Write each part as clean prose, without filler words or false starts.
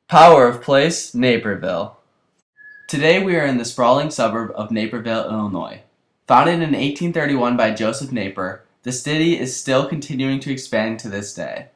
Power of Place, Naperville. Today we are in the sprawling suburb of Naperville, Illinois. Founded in 1831 by Joseph Napier, the city is still continuing to expand to this day.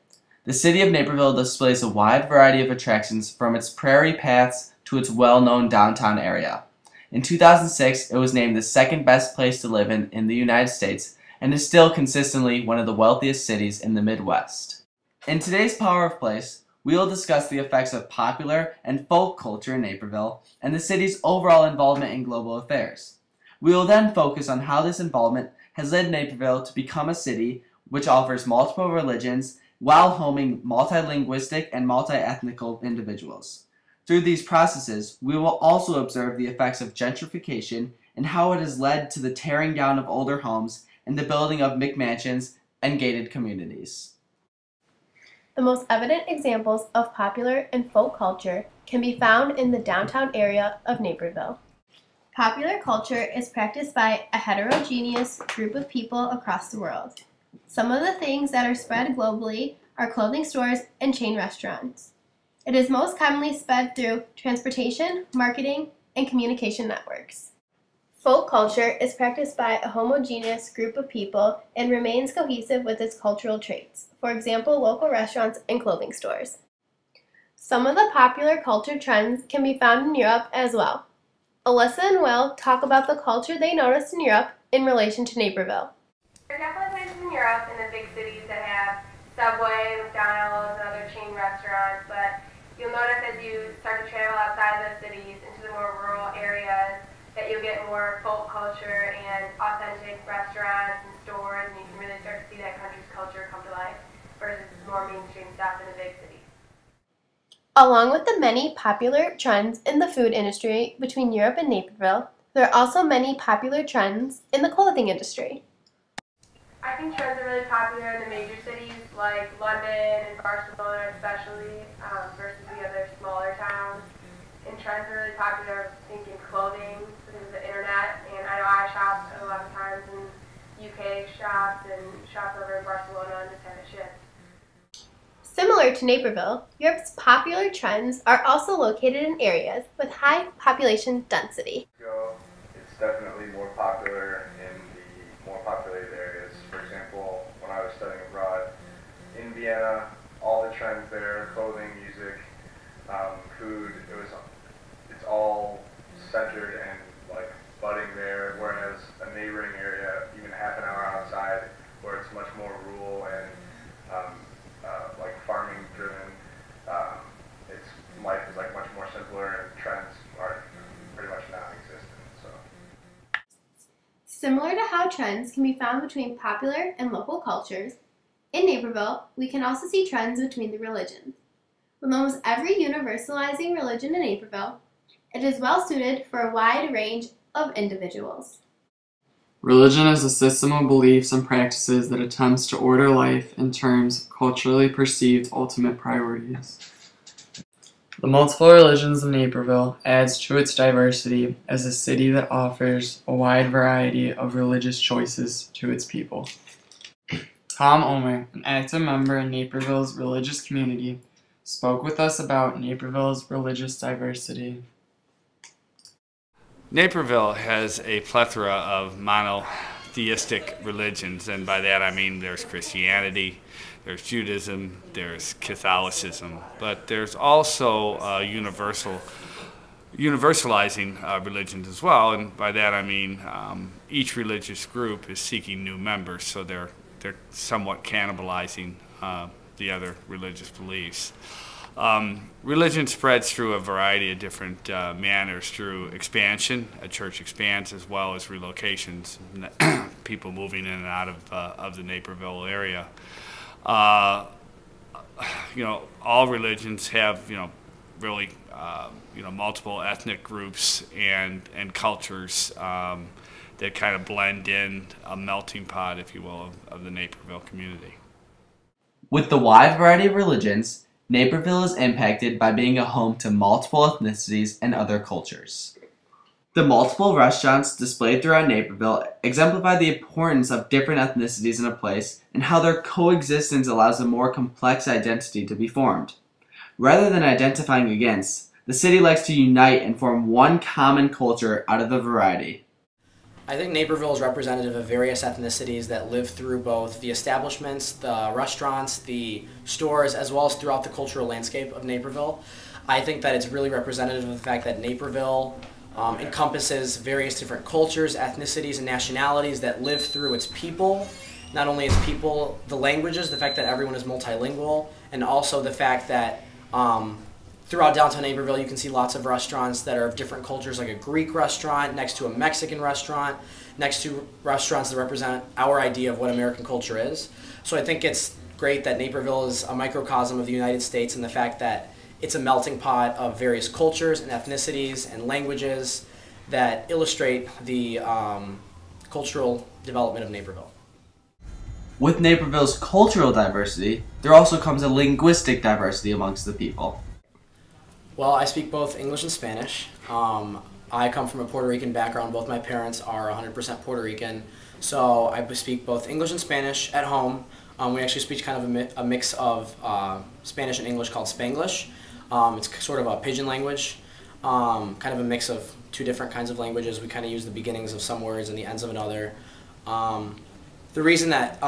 The city of Naperville displays a wide variety of attractions from its prairie paths to its well-known downtown area. In 2006, it was named the second best place to live in the United States and is still consistently one of the wealthiest cities in the Midwest. In today's Power of Place, we will discuss the effects of popular and folk culture in Naperville and the city's overall involvement in global affairs. We will then focus on how this involvement has led Naperville to become a city which offers multiple religions while homing multilinguistic and multi-ethnical individuals. Through these processes, we will also observe the effects of gentrification and how it has led to the tearing down of older homes and the building of McMansions and gated communities. The most evident examples of popular and folk culture can be found in the downtown area of Naperville. Popular culture is practiced by a heterogeneous group of people across the world. Some of the things that are spread globally are clothing stores and chain restaurants. It is most commonly spread through transportation, marketing, and communication networks. Folk culture is practiced by a homogeneous group of people and remains cohesive with its cultural traits, for example, local restaurants and clothing stores. Some of the popular culture trends can be found in Europe as well. Alyssa and Will talk about the culture they noticed in Europe in relation to Naperville. There are definitely places in Europe and the big cities that have Subway, McDonald's, and other chain restaurants, but you'll notice as you start to travel outside those cities into the more rural areas that you'll get more folk culture and authentic restaurants and stores, and you can really start to see that country's culture come to life versus more mainstream stuff in the big cities. Along with the many popular trends in the food industry between Europe and Naperville, there are also many popular trends in the clothing industry. I think trends are really popular in the major cities like London and Barcelona especially versus the other smaller towns. And trends are really popular, I think, in clothing because of the internet. And I know I shop a lot of times in UK shops and shop over in Barcelona and just have it shipped. Similar to Naperville, Europe's popular trends are also located in areas with high population density. It's definitely more popular in the more populated areas. For example, when I was studying abroad in Vienna, all the trends there, clothing, music, food, it's all centered and like budding there, whereas a neighboring area, even half an hour outside, where it's much more rural and like farming driven, life is like much more simpler and trends are pretty much non-existent. So. Similar to how trends can be found between popular and local cultures, in Naperville, we can also see trends between the religions. With almost every universalizing religion in Naperville, it is well suited for a wide range of individuals. Religion is a system of beliefs and practices that attempts to order life in terms of culturally perceived ultimate priorities. The multiple religions of Naperville adds to its diversity as a city that offers a wide variety of religious choices to its people. Tom Omer, an active member in Naperville's religious community, spoke with us about Naperville's religious diversity. Naperville has a plethora of monotheistic religions, and by that I mean there's Christianity, there's Judaism, there's Catholicism, but there's also universalizing religions as well, and by that I mean each religious group is seeking new members, so they're somewhat cannibalizing the other religious beliefs. Religion spreads through a variety of different manners, through expansion. A church expands, as well as relocations, people moving in and out of the Naperville area. All religions have, really, multiple ethnic groups and cultures that kind of blend in a melting pot, if you will, of the Naperville community. With the wide variety of religions, Naperville is impacted by being a home to multiple ethnicities and other cultures. The multiple restaurants displayed throughout Naperville exemplify the importance of different ethnicities in a place and how their coexistence allows a more complex identity to be formed. Rather than identifying against, the city likes to unite and form one common culture out of the variety. I think Naperville is representative of various ethnicities that live through both the establishments, the restaurants, the stores, as well as throughout the cultural landscape of Naperville. I think that it's really representative of the fact that Naperville encompasses various different cultures, ethnicities, and nationalities that live through its people. Not only its people, the languages, the fact that everyone is multilingual, and also the fact that throughout downtown Naperville you can see lots of restaurants that are of different cultures, like a Greek restaurant next to a Mexican restaurant, next to restaurants that represent our idea of what American culture is. So I think it's great that Naperville is a microcosm of the United States, and the fact that it's a melting pot of various cultures and ethnicities and languages that illustrate the cultural development of Naperville. With Naperville's cultural diversity, there also comes a linguistic diversity amongst the people. Well, I speak both English and Spanish. I come from a Puerto Rican background. Both my parents are 100% Puerto Rican, so I speak both English and Spanish at home. We actually speak kind of a mix of Spanish and English called Spanglish. It's sort of a pidgin language, kind of a mix of two different kinds of languages. We kind of use the beginnings of some words and the ends of another. The reason that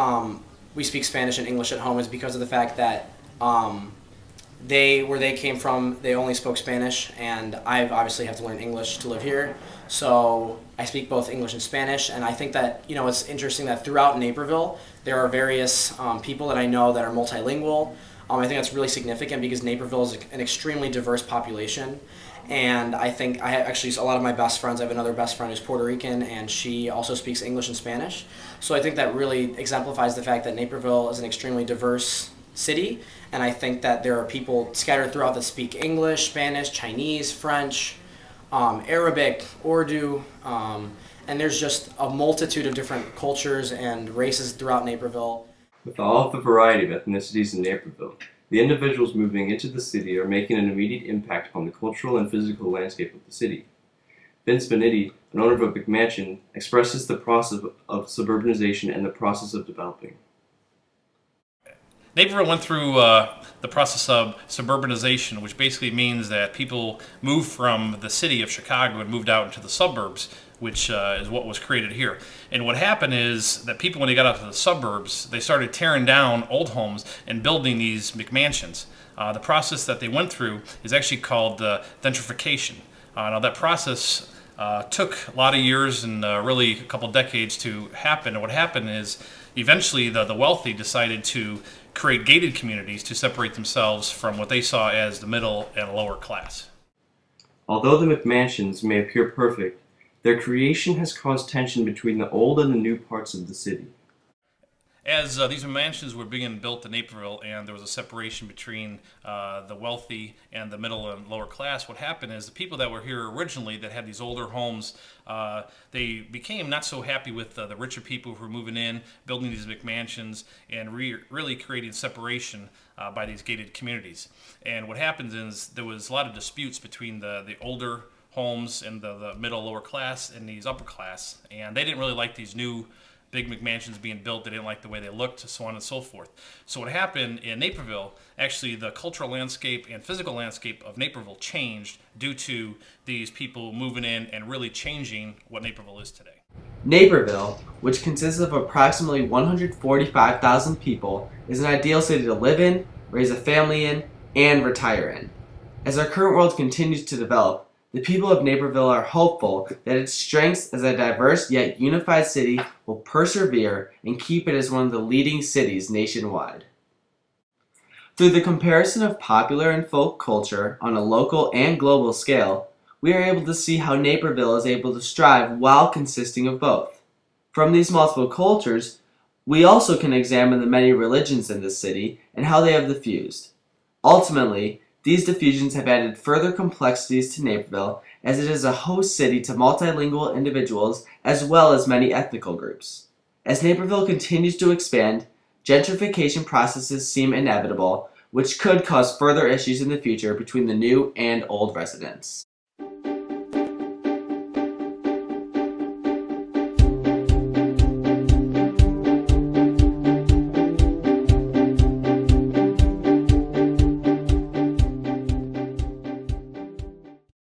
we speak Spanish and English at home is because of the fact that where they came from, they only spoke Spanish, and I obviously have to learn English to live here. So I speak both English and Spanish, and I think that, you know, it's interesting that throughout Naperville there are various people that I know that are multilingual. I think that's really significant because Naperville is an extremely diverse population, and I think I have actually a lot of my best friends. I have another best friend who's Puerto Rican, and she also speaks English and Spanish. So I think that really exemplifies the fact that Naperville is an extremely diverse city, and I think that there are people scattered throughout that speak English, Spanish, Chinese, French, Arabic, Urdu, and there's just a multitude of different cultures and races throughout Naperville. With all of the variety of ethnicities in Naperville, the individuals moving into the city are making an immediate impact upon the cultural and physical landscape of the city. Vince Benetti, an owner of a McMansion, expresses the process of suburbanization and the process of developing. Naperville went through the process of suburbanization, which basically means that people moved from the city of Chicago and moved out into the suburbs, which is what was created here. And what happened is that people, when they got out to the suburbs, they started tearing down old homes and building these McMansions. The process that they went through is actually called gentrification. Now that process took a lot of years and really a couple decades to happen. And what happened is eventually the wealthy decided to create gated communities to separate themselves from what they saw as the middle and lower class. Although the McMansions may appear perfect, their creation has caused tension between the old and the new parts of the city. As these mansions were being built in Naperville and there was a separation between the wealthy and the middle and lower class, what happened is the people that were here originally that had these older homes, they became not so happy with the richer people who were moving in, building these McMansions, and really creating separation by these gated communities. And what happens is there was a lot of disputes between the older homes and the middle lower class and these upper class, and they didn't really like these new big McMansions being built. They didn't like the way they looked, so on and so forth. So what happened in Naperville, actually the cultural landscape and physical landscape of Naperville changed due to these people moving in and really changing what Naperville is today. Naperville, which consists of approximately 145,000 people, is an ideal city to live in, raise a family in, and retire in. As our current world continues to develop, the people of Naperville are hopeful that its strengths as a diverse yet unified city will persevere and keep it as one of the leading cities nationwide. Through the comparison of popular and folk culture on a local and global scale, we are able to see how Naperville is able to strive while consisting of both. From these multiple cultures, we also can examine the many religions in this city and how they have diffused. Ultimately, these diffusions have added further complexities to Naperville, as it is a host city to multilingual individuals as well as many ethnical groups. As Naperville continues to expand, gentrification processes seem inevitable, which could cause further issues in the future between the new and old residents.